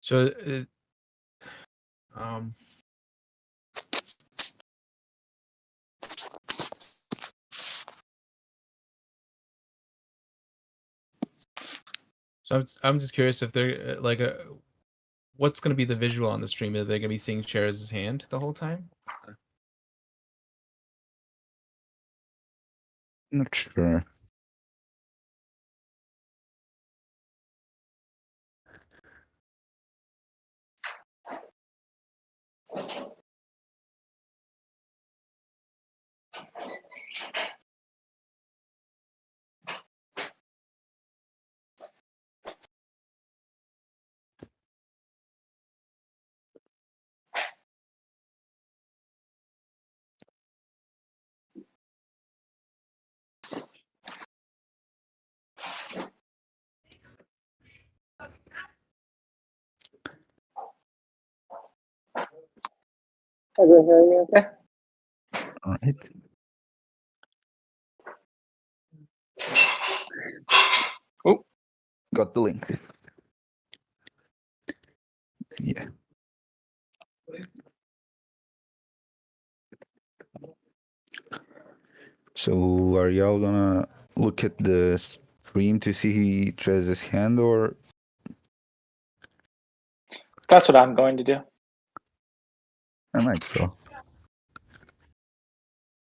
So, um, I'm just curious if they're like what's going to be the visual on the stream? Are they going to be seeing Cherez's hand the whole time? Not sure. Can you hear me okay? All right. Oh, got the link. Yeah. So are y'all gonna look at the stream to see Cherez's hand, or? That's what I'm going to do. I might so.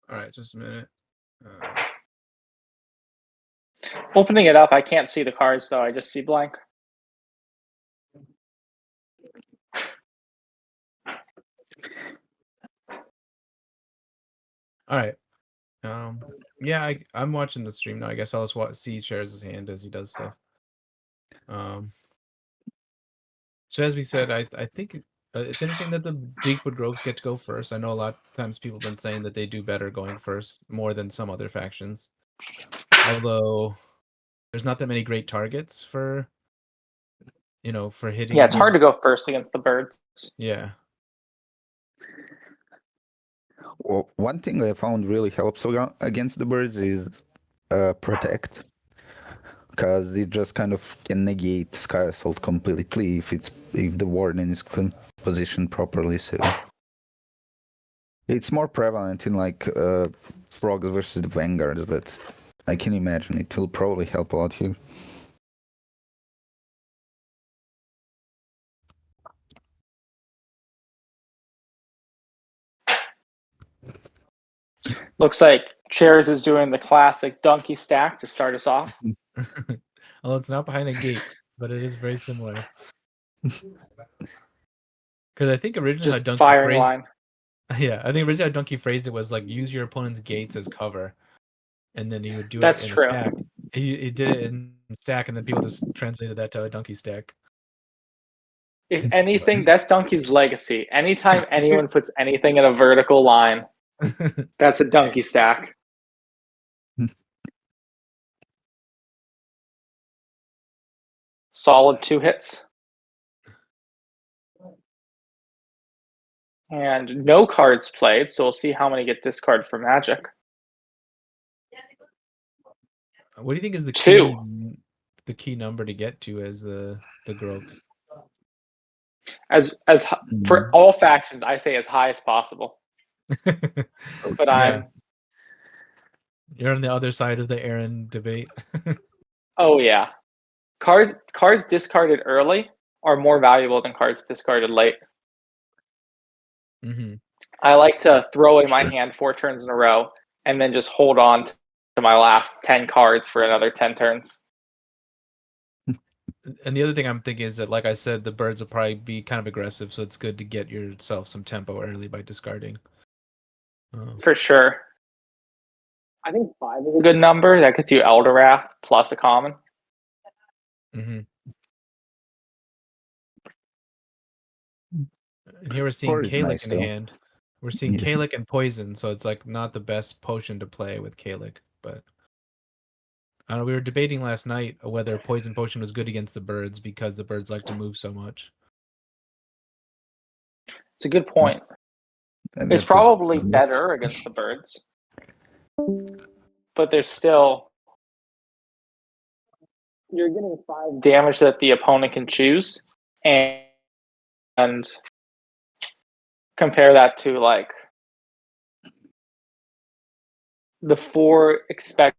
All right, just a minute. Opening it up, I can't see the cards though. I just see blank. All right. Yeah, I'm watching the stream now. I guess I'll just see Cherez's hand as he does stuff. So as we said, I think it's interesting that the Deepwood Groves get to go first. I know a lot of times people have been saying that they do better going first, more than some other factions. Although there's not that many great targets for hitting. Yeah, it's hard to go first against the birds. Yeah. Well, one thing I found really helps against the birds is protect, because it just kind of can negate Sky Assault completely if the warden is positioned properly. So it's more prevalent in like frogs versus the vanguards, but I can imagine it will probably help a lot here. Looks like Cherez is doing the classic donkey stack to start us off. Well, it's not behind a gate, but it is very similar. Because I think originally Just how Donkey firing phrased, line. yeah, I think originally how Donkey phrased it was like use your opponent's gates as cover, and then he would do That's it in true. a stack. He did it in stack, and then people just translated that to a Donkey stack. If anything, that's Donkey's legacy. Anytime anyone puts anything in a vertical line, that's a donkey stack. Solid 2 hits. And no cards played, so we'll see how many get discarded for Magic. What do you think is the 2. key number to get to as the Groves? As for all factions, I say as high as possible. But Yeah. You're on the other side of the Aaron debate. Oh yeah. Cards discarded early are more valuable than cards discarded late. Mm-hmm. I like to throw away my hand 4 turns in a row and then just hold on to my last 10 cards for another 10 turns. And the other thing I'm thinking is that, like I said, the birds will probably be kind of aggressive, so it's good to get yourself some tempo early by discarding. For sure. I think 5 is a good number. That gets you Eldorath plus a common. Mm-hmm. And here we're seeing Kalik nice, in hand. We're seeing Kalik and Poison, so it's like not the best potion to play with Kalik, but I don't know, we were debating last night whether Poison Potion was good against the birds because the birds like to move so much. It's a good point. And It's that was probably better against the birds, but there's still you're getting 5 damage that the opponent can choose, and compare that to like the 4 expected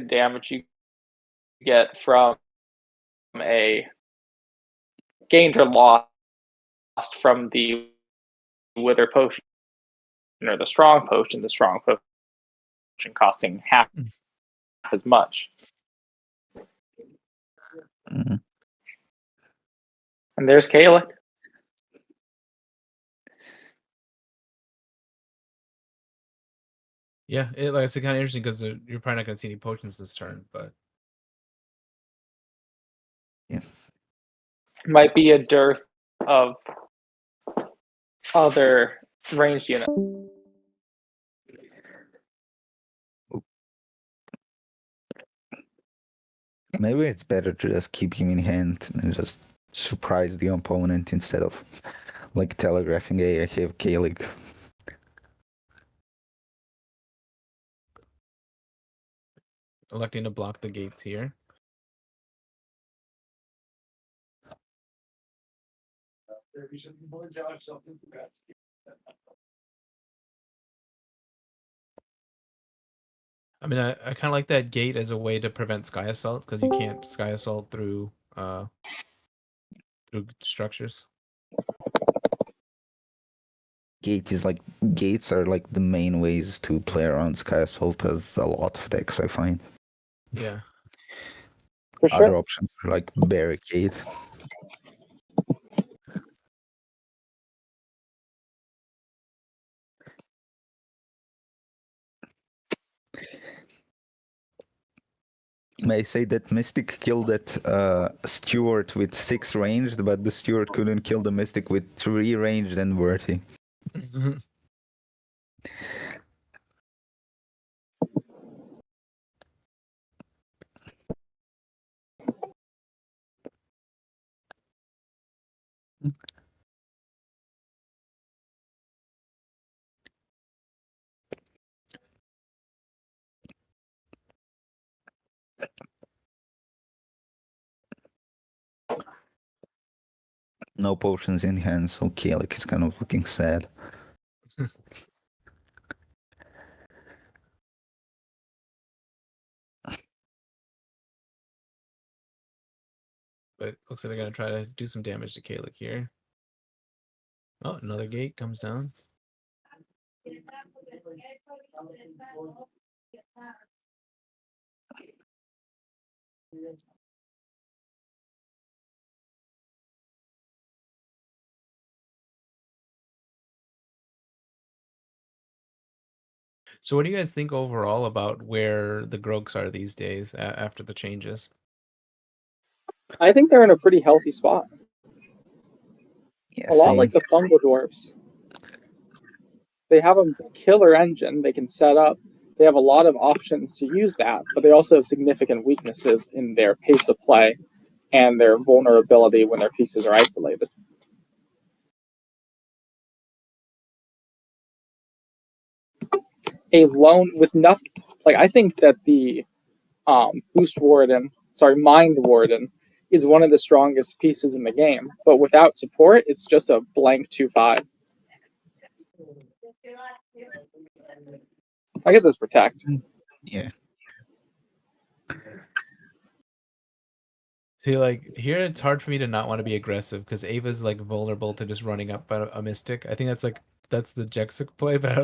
damage you get from a gained or lost from the wither potion or the strong potion costing half as much. Mhm. And there's Kalik. Yeah, it's kind of interesting because you're probably not going to see any potions this turn, but Might be a dearth of other ranged units. Maybe it's better to just keep him in hand and just surprise the opponent instead of like telegraphing, hey, I have Kalik. electing to block the gates here. I mean, I kind of like that gate as a way to prevent Sky Assault because you can't Sky Assault through structures. Gates are like the main ways to play around Sky Assault as a lot of decks, I find. Yeah. For Other sure. options are like Barricade. May say that Mystic killed that Steward with 6 ranged, but the Steward couldn't kill the Mystic with 3 ranged and worthy. No potions in hand, so Kalik is kind of looking sad. But looks like they're gonna try to do some damage to Kalik here. Oh, another gate comes down. So what do you guys think overall about where the Grogs are these days after the changes? I think they're in a pretty healthy spot. Yeah, A lot same. like the Fungal Dwarfs. They have a killer engine they can set up. They have a lot of options to use that, but they also have significant weaknesses in their pace of play and their vulnerability when their pieces are isolated. A lone with nothing, like I think that the Mind Warden, is one of the strongest pieces in the game. But without support, it's just a blank 2/5. I guess it's Protect. Yeah. See, like here, it's hard for me to not want to be aggressive because Ava's like vulnerable to just running up a Mystic. I think that's the Jexik play, but I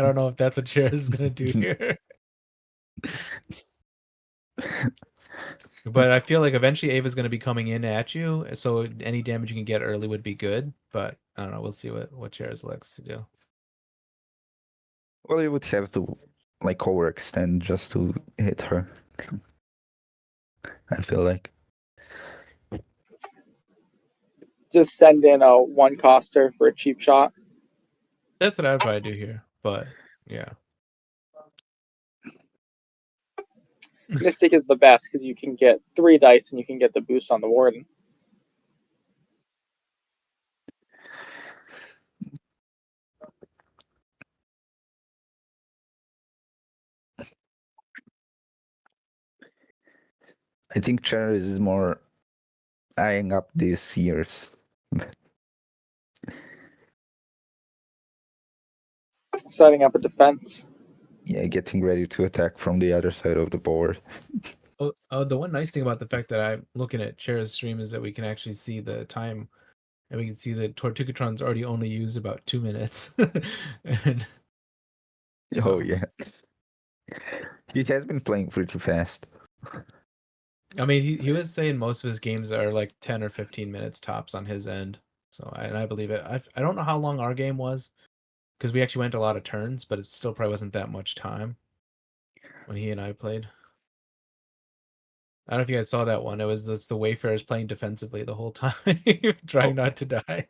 don't know if that's what Cherez is gonna do here. But I feel like eventually Ava's gonna be coming in at you, so any damage you can get early would be good. But I don't know. We'll see what Cherez likes to do. Well, you would have to like overextend just to hit her. I feel like. Just send in a 1-coster for a cheap shot. That's what I'd probably do here. But yeah. Mystic is the best because you can get 3 dice and you can get the boost on the Warden. I think Cherez is more eyeing up these years. Setting up a defense. Yeah, getting ready to attack from the other side of the board. Oh, the one nice thing about the fact that I'm looking at Cherez stream is that we can actually see the time, and we can see that Tortugatron's already only used about 2 minutes. And Oh so, yeah, he has been playing pretty fast. I mean, he was saying most of his games are like 10 or 15 minutes tops on his end. So, and I believe it. I don't know how long our game was, because we actually went a lot of turns, but it still probably wasn't that much time when he and I played. I don't know if you guys saw that one. It's the Wayfarers playing defensively the whole time, trying not to die.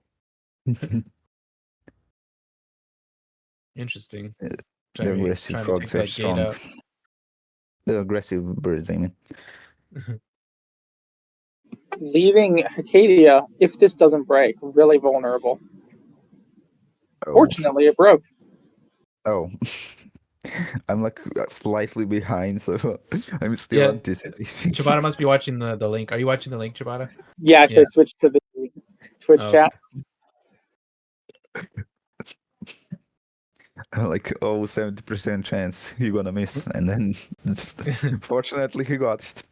Interesting. The Trying aggressive to take frogs are that gate strong. out. The aggressive birds, I mean. Leaving Acadia, if this doesn't break, really vulnerable. Oh. Fortunately, it broke. Oh. I'm like slightly behind, so I'm still Yeah, anticipating. Ciabatta must be watching the link. Are you watching the link, Ciabatta? Yeah, should Yeah. I switch to the Twitch Oh, chat? I'm like, oh, 70% chance you're gonna miss. And then just fortunately he got it.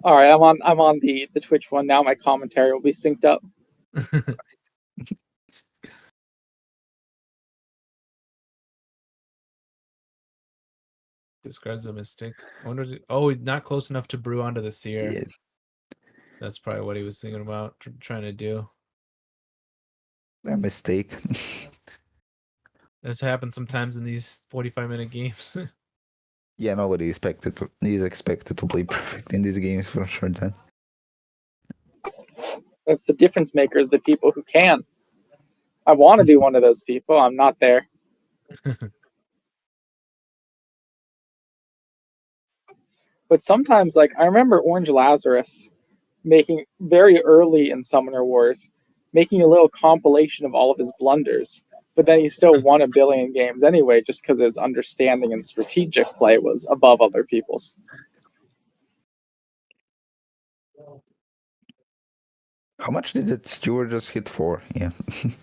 All right, I'm on the Twitch one now. My commentary will be synced up. Discards a mistake. I wonder. Oh, not close enough to brew onto the seer. Yeah, That's probably what he was thinking about trying to do. a mistake. This happens sometimes in these 45-minute games. Yeah, nobody is expected to play perfect in these games for sure. Then That's the difference makers, the people who can. I want to be one of those people. I'm not there. But sometimes, like, I remember Orange Lazarus making very early in Summoner Wars, making a little compilation of all of his blunders. But then he still won a billion games anyway, just because his understanding and strategic play was above other people's. how much did that Stewart just hit for? Yeah. It's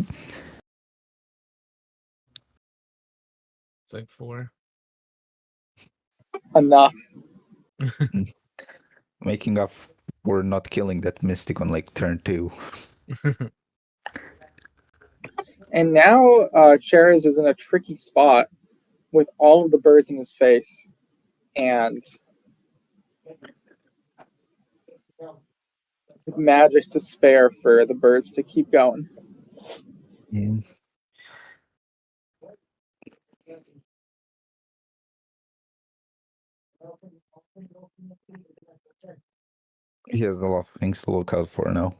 like 4. Enough. Making up for not killing that Mystic on like turn 2. And now Cherez is in a tricky spot with all of the birds in his face and magic to spare for the birds to keep going. Yeah. He has a lot of things to look out for now.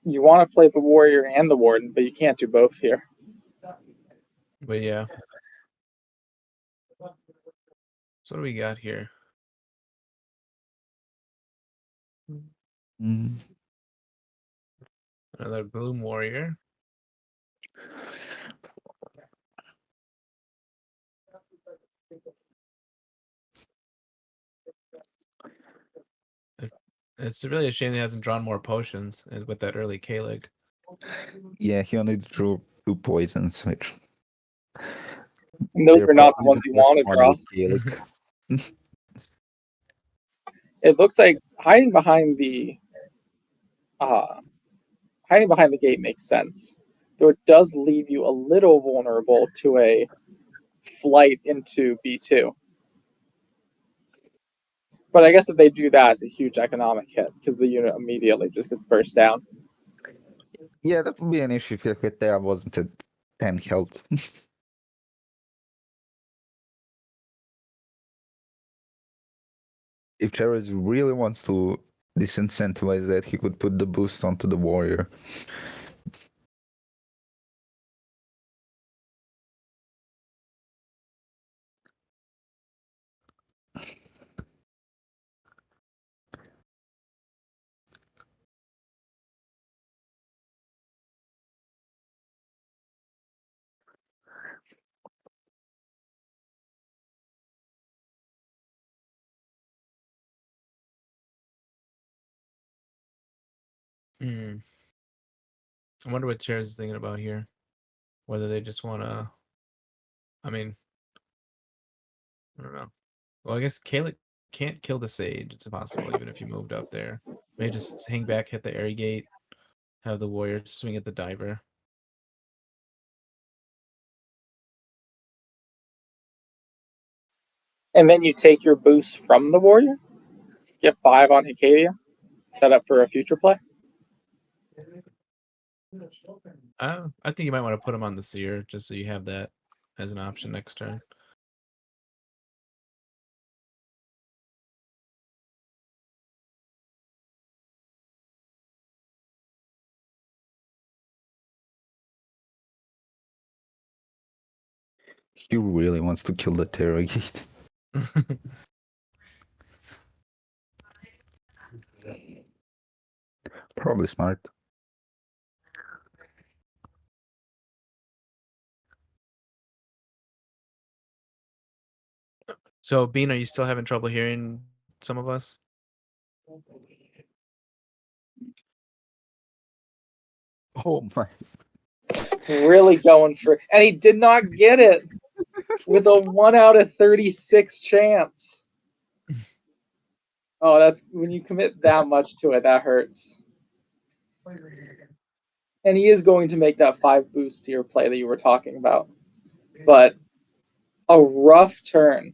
You want to play the warrior and the warden, but you can't do both here. But yeah. So what do we got here? Mm. Another Gloom Warrior. It's really a shame he hasn't drawn more potions with that early Kalig. Yeah, he only drew 2 poisons, which And those they're are not the probably ones the you want to draw. corresponding Gaelic. It looks like hiding behind the gate makes sense, though it does leave you a little vulnerable to a flight into B2. But I guess if they do that, it's a huge economic hit because the unit immediately just gets burst down. Yeah, that would be an issue if Yaketa wasn't at 10 health. If Cherez really wants to disincentivize that, he could put the boost onto the warrior. Hmm. I wonder what Cherez is thinking about here. Whether they just want to. I mean, I don't know. Well, I guess Kalik can't kill the Sage. It's impossible, even if you moved up there. Maybe just hang back, hit the Airy Gate, have the Warrior swing at the Diver. And then you take your boost from the warrior, get 5 on Hicadia, set up for a future play. I think you might want to put him on the Seer, just so you have that as an option next turn. He really wants to kill the Tortugatron. Probably smart. So, Bean, are you still having trouble hearing some of us? Oh my. Really going for, and he did not get it with a 1 out of 36 chance. Oh, that's when you commit that much to it, that hurts. And he is going to make that 5 boost Seer play that you were talking about. But a rough turn.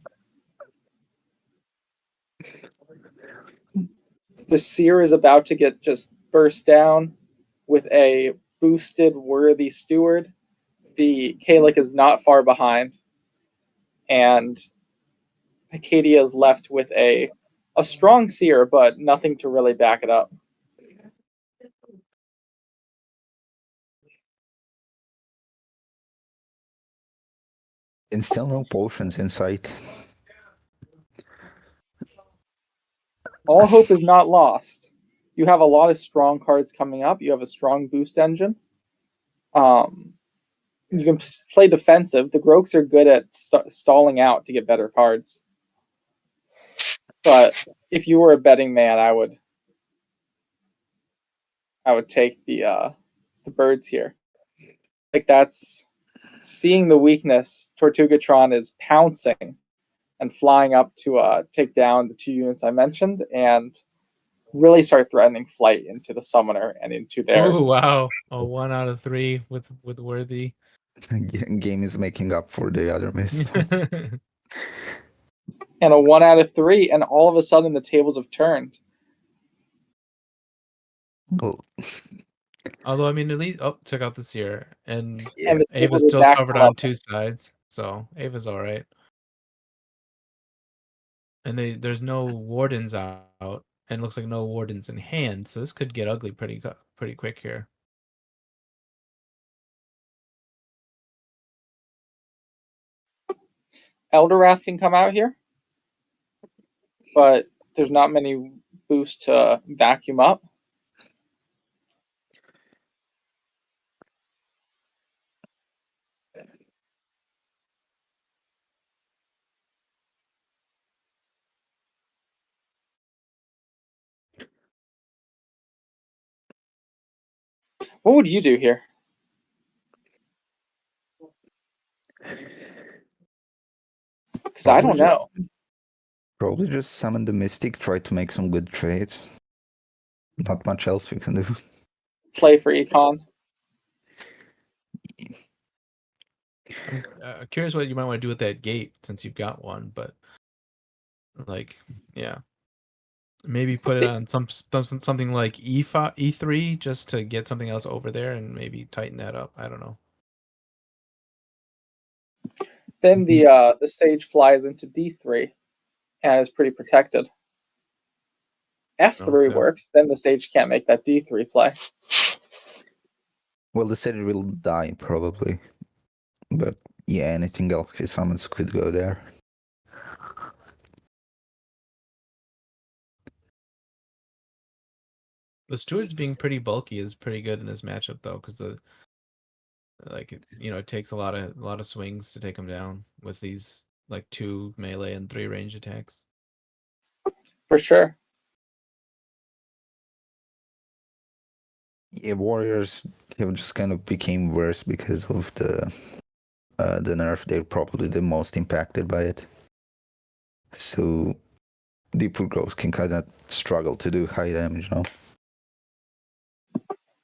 The Seer is about to get just burst down with a boosted Worthy Steward. The Kalik is not far behind. And Acadia is left with a strong Seer, but nothing to really back it up. And still no potions in sight. All hope is not lost. You have a lot of strong cards coming up. You have a strong boost engine. You can play defensive. The Groks are good at stalling out to get better cards. But if you were a betting man, I would take the birds here. Like, that's seeing the weakness. Tortugatron is pouncing and flying up to take down the 2 units I mentioned and really start threatening flight into the summoner and into their. Oh wow! A 1 out of 3 with Worthy. Game is making up for the other miss. And a 1 out of 3, and all of a sudden the tables have turned. Oh, Although, I mean, at least took out the Seer, and yeah. And the Ava's tables are still back covered to on level. 2 sides, so Ava's all right. And there's no Wardens out, and it looks like no Wardens in hand, so this could get ugly pretty quick here. Eldorath can come out here, but there's not many boosts to vacuum up. What would you do here? Because I don't know. Probably just summon the Mystic, try to make some good trades. Not much else we can do. Play for Econ. I'm curious what you might want to do with that gate since you've got one, but like, yeah, maybe put it on something like E3 just to get something else over there and maybe tighten that up. I don't know. Then the Sage flies into D3 and is pretty protected. F3 Okay. works, then the Sage can't make that D3 play. Well, the Sage will die probably. But yeah, anything else he summons could go there. The Steward's being pretty bulky is pretty good in this matchup though, because it takes a lot of swings to take him down with these like 2 melee and 3 range attacks. For sure. Yeah, warriors have just kind of became worse because of the nerf. They're probably the most impacted by it. So deep wood growth can kind of struggle to do high damage now.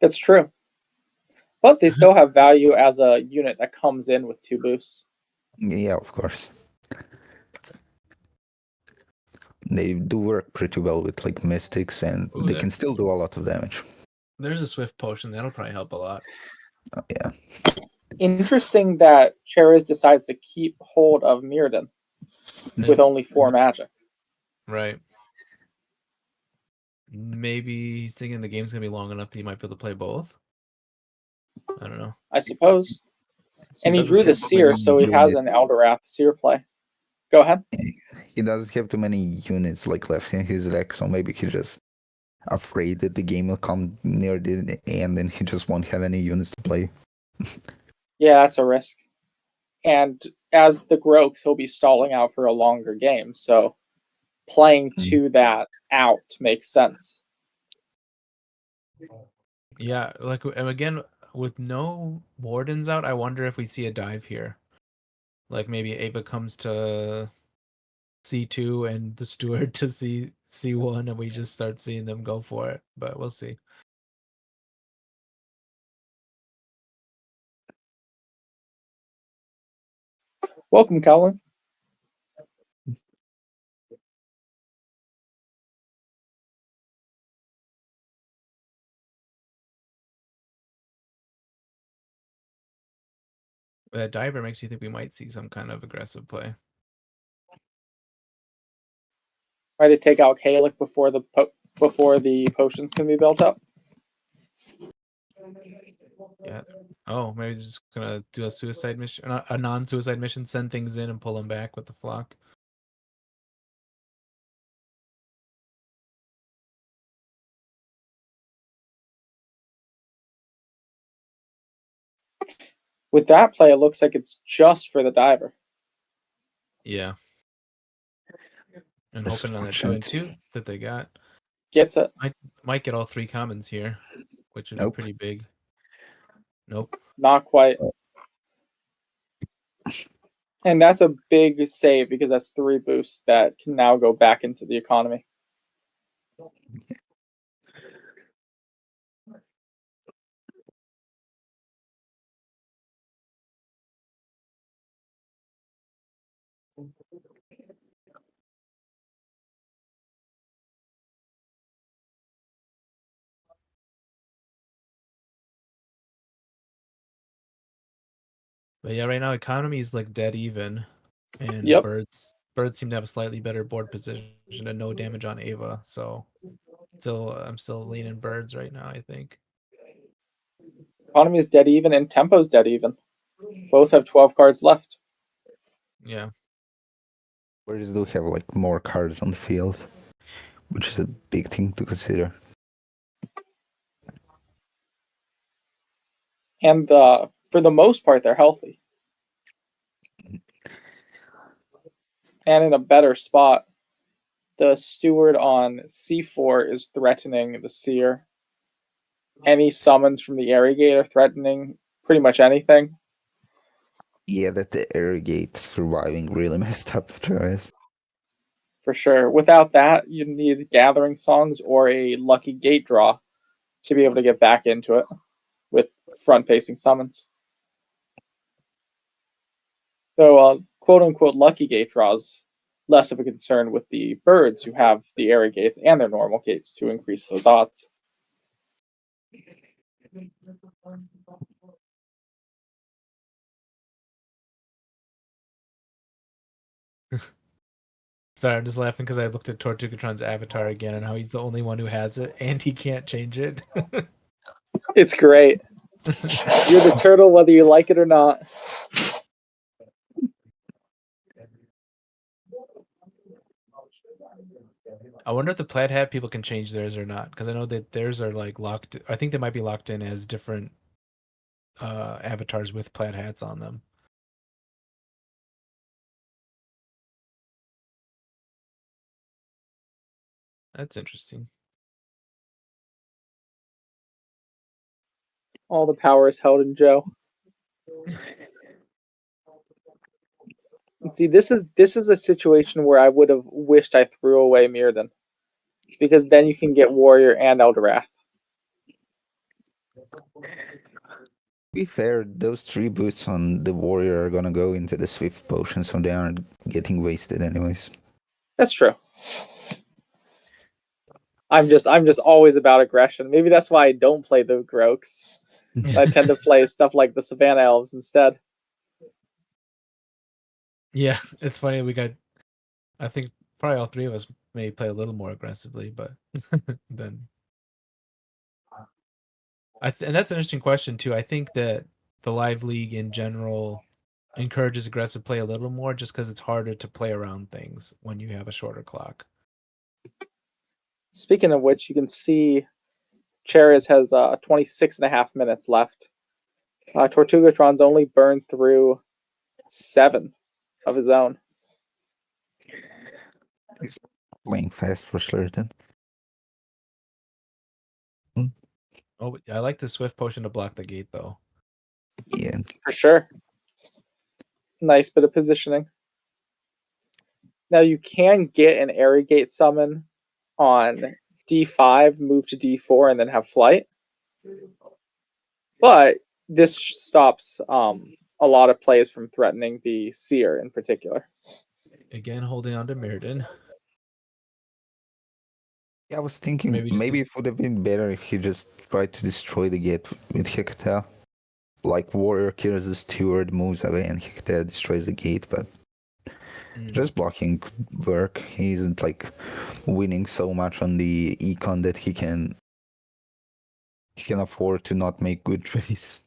That's true. But they still have value as a unit that comes in with 2 boosts. Yeah, of course. They do work pretty well with like mystics, and Ooh, they can still do a lot of damage. There's a swift potion. That'll probably help a lot. Yeah. Interesting that Cherez decides to keep hold of Mirrodin with only 4 magic. Right. Maybe he's thinking the game's gonna be long enough that he might be able to play both. I don't know. I suppose. And he doesn't drew the have too Seer, many so he has units. an Eldorath Seer play. Go ahead. He doesn't have too many units like left in his deck, so maybe he's just afraid that the game will come near the end and he just won't have any units to play. Yeah, that's a risk. And as the Grokes, he'll be stalling out for a longer game, so playing to that out makes sense. Yeah, like and again with no wardens out, I wonder if we see a dive here. Like maybe Ava comes to C2 and the steward to C1 and we just start seeing them go for it. But we'll see. Welcome, Colin. That diver makes you think we might see some kind of aggressive play. Try to take out Kalik before the potions can be built up. Yeah. Oh, maybe they're just gonna do a suicide mission, a non-suicide mission, send things in and pull them back with the flock. With that play, it looks like it's just for the diver. Yeah. And hoping on that 2/2 that they got. Gets it. Might get all 3 commons here, which would be pretty big. Nope. Not quite. And that's a big save because that's 3 boosts that can now go back into the economy. But yeah, right now economy is like dead even, and Yep. birds seem to have a slightly better board position and no damage on Ava. So, I'm still leaning birds right now. I think. Economy is dead even and Tempo's dead even. Both have 12 cards left. Yeah. Birds do have like more cards on the field, which is a big thing to consider. And for the most part, they're healthy. And in a better spot. The steward on C4 is threatening the seer. Any summons from the Arrogate are threatening pretty much anything. Yeah, that the Arrogate surviving really messed up Cherez. For sure. Without that, you need Gathering Songs or a lucky gate draw to be able to get back into it with front-facing summons. So, quote unquote, lucky gate draws less of a concern with the birds who have the area gates and their normal gates to increase those odds. Sorry, I'm just laughing because I looked at Tortugatron's avatar again and how he's the only one who has it and he can't change it. It's great. You're the turtle whether you like it or not. I wonder if the plaid hat people can change theirs or not, because I know that theirs are like locked. I think they might be locked in as different avatars with plaid hats on them. That's interesting. All the power is held in Joe. And see, this is a situation where I would have wished I threw away Mirrodin, because then you can get Warrior and Eldrath. To be fair, those 3 boosts on the warrior are gonna go into the swift potion, so they aren't getting wasted anyways. That's true. I'm just always about aggression. Maybe that's why I don't play the Groaks. I tend to play stuff like the Savannah Elves instead. Yeah, it's funny. We got, I think probably all 3 of us may play a little more aggressively, but then and that's an interesting question too. I think that the live league in general encourages aggressive play a little more, just because it's harder to play around things when you have a shorter clock. Speaking of which, you can see Cherez has 26 and a half minutes left. Tortugatron's only burned through 7 of his own. He's playing fast for certain. Oh, I like the swift potion to block the gate though. Yeah. For sure. Nice bit of positioning. Now you can get an Arrogate summon on D5, move to D4, and then have flight. But this stops a lot of plays from threatening the Seer in particular. Again, holding on to Mirrodin. Yeah, I was thinking Maybe maybe, just it would have been better if he just tried to destroy the gate with Hecate. Like Warrior kills the steward, moves away, and Hecate destroys the gate, but just blocking could work. He isn't like winning so much on the econ that he can afford to not make good trades.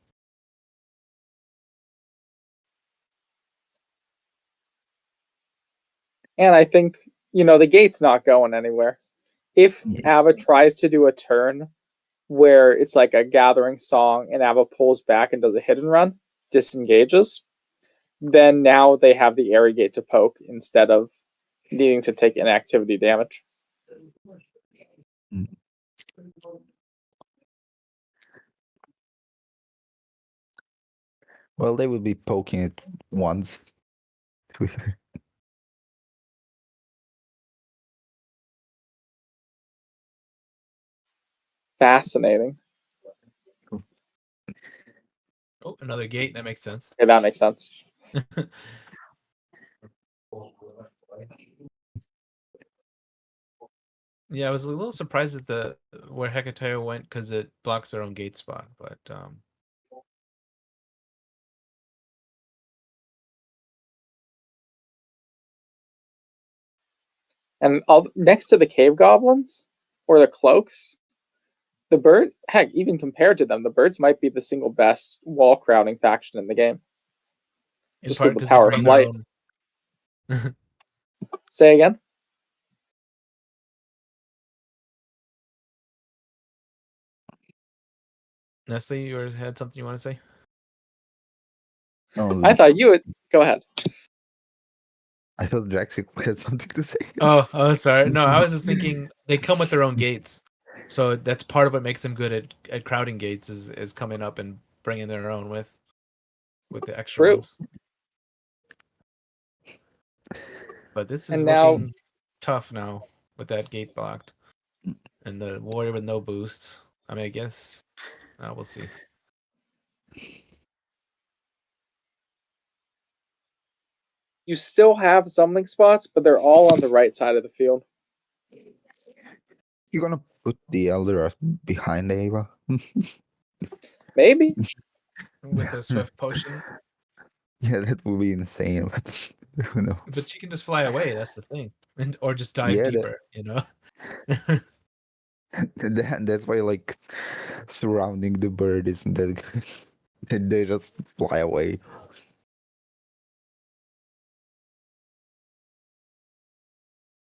And I think, the gate's not going anywhere. If Yeah. Ava tries to do a turn where it's like a gathering song and Ava pulls back and does a hit and run, disengages, then now they have the Arrogate to poke instead of needing to take inactivity damage. Well, they would be poking it once. Fascinating. Oh, another gate. That makes sense. Okay, that makes sense. Yeah, I was a little surprised at where Hecate went, because it blocks their own gate spot, but And next to the cave goblins or the cloaks, the bird, heck, even compared to them, the birds might be the single best wall crowding faction in the game. in Just part through the because they power of bring their flight. own. Say again? Nestle, you had something you want to say? I thought you would. Go ahead. I thought Jexik had something to say. Oh, sorry. No, I was just thinking they come with their own gates, so that's part of what makes them good at crowding gates is coming up and bringing their own with the extra True. ones. But this is And now, looking tough now with that gate blocked, and the warrior with no boosts. I mean, I guess we'll see. you still have summoning spots, but they're all on the right side of the field. You're gonna put the Elder behind Ava? Maybe. With a swift potion. Yeah, that would be insane, but who knows? But she can just fly away. That's the thing, or just dive Yeah, deeper. that's why like surrounding the bird isn't that good. They just fly away.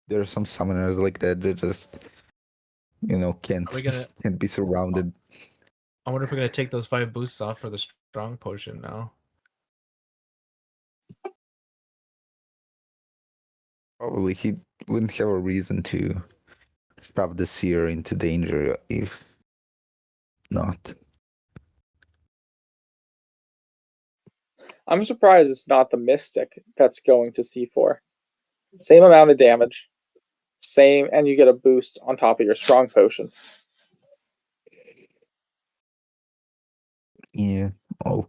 There are some summoners like that just can't Are we gonna? can't be surrounded. I wonder if we're gonna take those 5 boosts off for the strong potion now. Probably he wouldn't have a reason to shove the seer into danger if not. I'm surprised it's not the Mystic that's going to C4. Same amount of damage. Same, and you get a boost on top of your strong potion. Yeah. Oh.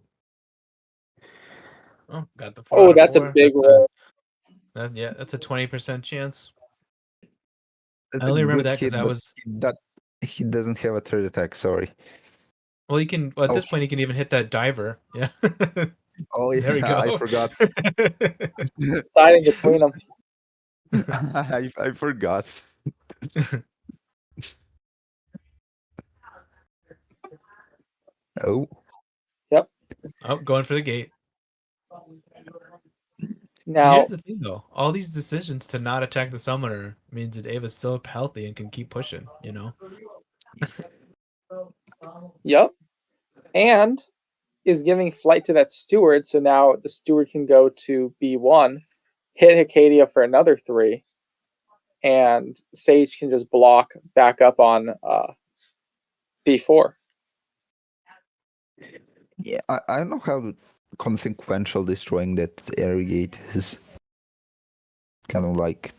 Oh, got the 4 Oh, out of that's a 4. big That's roll. yeah, that's a 20% chance. That's I a only remember good that because hit, that but was. he doesn't have a third attack. Sorry. Well, you can. Well, at Oh. this point, you can even hit that diver. Yeah. Oh There we yeah, go. I forgot. Deciding between them. I forgot. Oh. Yep. Oh, going for the gate. See, Now, here's the thing, though. All these decisions to not attack the summoner means that Ava's still healthy and can keep pushing. You know. yep. And is giving flight to that steward, so now the steward can go to B1, hit Hicadia for another 3, and Sage can just block back up on B4. Yeah, I don't know how consequential destroying that area gate is. Kind of like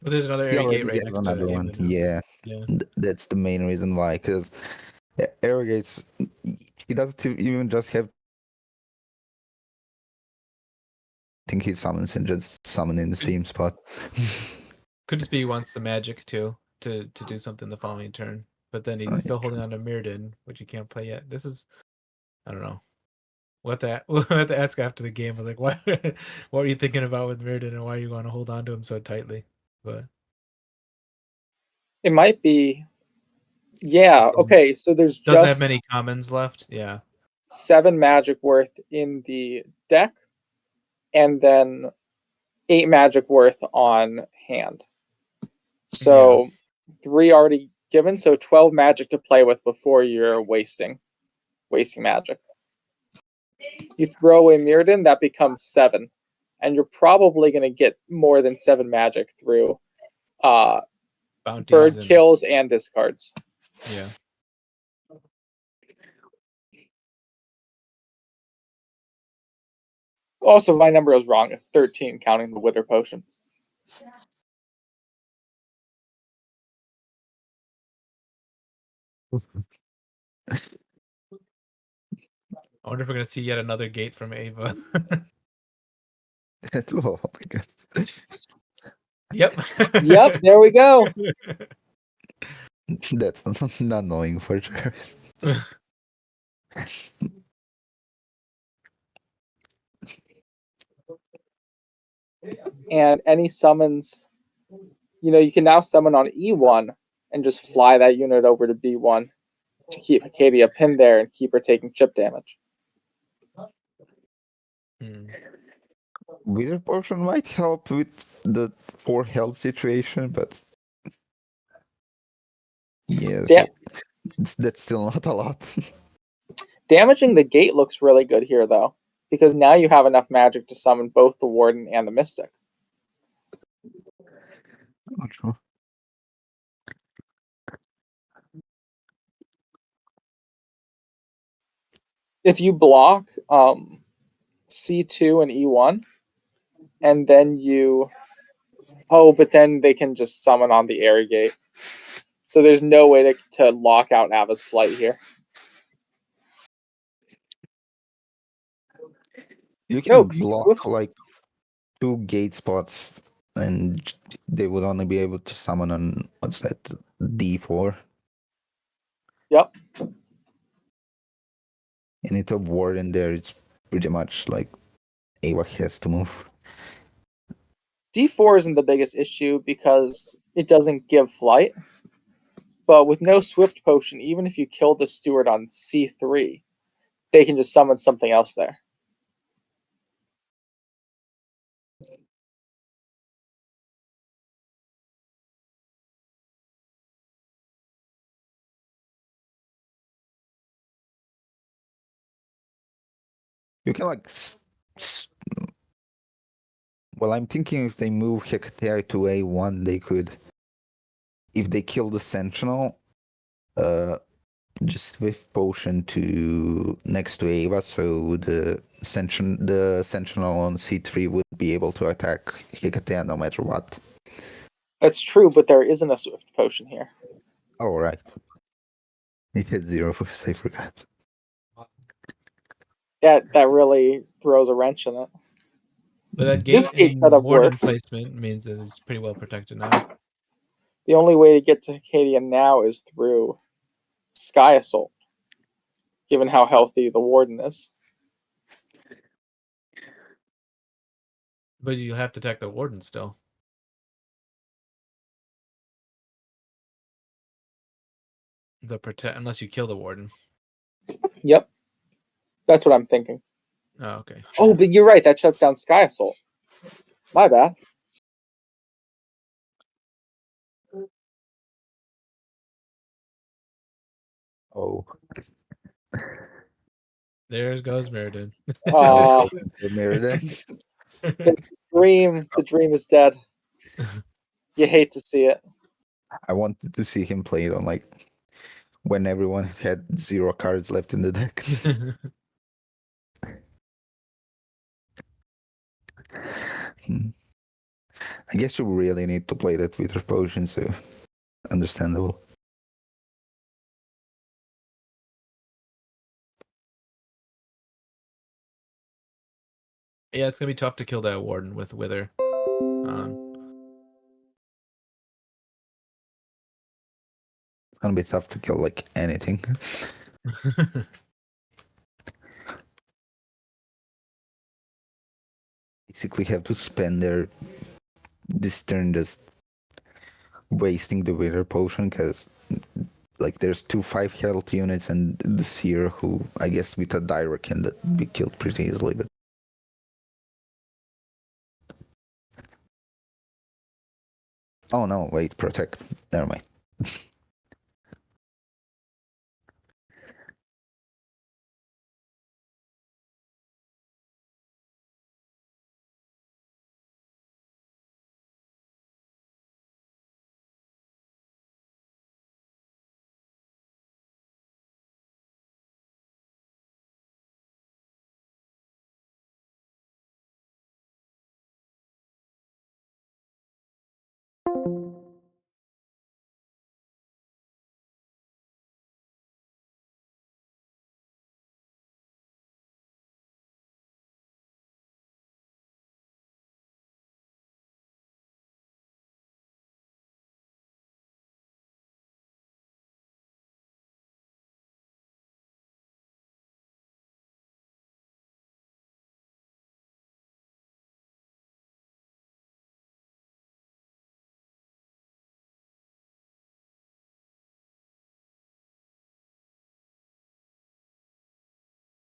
But there's another he area gate already right has next to another one. Ava now. Yeah, Yeah. that's the main reason why. Because area gates, he doesn't even just have. I think he summons and just summon in the same spot. Could just be he wants the magic too to do something the following turn. But then he's still holding on to Mirrodin, which he can't play yet. This is, I don't know. We'll have to ask after the game. Like, what are you thinking about with Mirrodin, and why are you going to hold on to him so tightly? But It might be. Yeah, okay, so there's doesn't have just many commons left. Yeah. 7 magic worth in the deck, and then 8 magic worth on hand. So 3 already given, so 12 magic to play with before you're wasting magic. You throw away Mirrodin, that becomes 7. And you're probably going to get more than 7 magic through Bounties bird and kills and discards. yeah. Also, my number is wrong. It's 13, counting the Wither Potion. I wonder if we're gonna see yet another gate from Ava. That's all. Oh my god. Yep. Yep, there we go. That's not annoying for Cherez. And any summons, you can now summon on E1 and just fly that unit over to B1 to keep Hicadia pinned there and keep her taking chip damage. Wither Potion might help with the 4 health situation, but yeah, that's still not a lot. Damaging the gate looks really good here, though, because now you have enough magic to summon both the Warden and the Mystic. Not sure. If you block C2 and E1, and then but then they can just summon on the area gate. So there's no way to lock out Ava's flight here. You can No, because block like 2 gate spots, and they would only be able to summon on what's that, D4. Yep. And it have Warden there, it's pretty much like Ava has to move. D4 isn't the biggest issue because it doesn't give flight. But with no Swift Potion, even if you kill the Steward on C3, they can just summon something else there. You can like well, I'm thinking if they move Hecate to A1, they could, if they kill the Sentinel, just Swift Potion to next to Ava, so the Sentinel on C3 would be able to attack Hecate no matter what. That's true, but there isn't a Swift Potion here. Oh, right. It had 0 for I forgot. That really throws a wrench in it. But that This gate gate and setup warden works. placement means that it's pretty well protected now. The only way to get to Acadia now is through Sky Assault, given how healthy the warden is. But you have to attack the warden still. Unless you kill the warden. Yep. That's what I'm thinking. Oh, okay. Oh, but you're right. That shuts down Sky Assault. My bad. Oh, There goes Meriden. I was Uh, hoping for Mirrodin. the dream is dead. You hate to see it. I wanted to see him play it on like when everyone had 0 cards left in the deck. I guess you really need to play that with your potion, so understandable. Yeah, it's gonna be tough to kill that warden with Wither. It's gonna be tough to kill like anything. Basically have to spend this turn just wasting the Wither potion, because like there's 2 5 health units and the Seer, who I guess with a Dire can be killed pretty easily, but oh no, wait, protect. Never mind.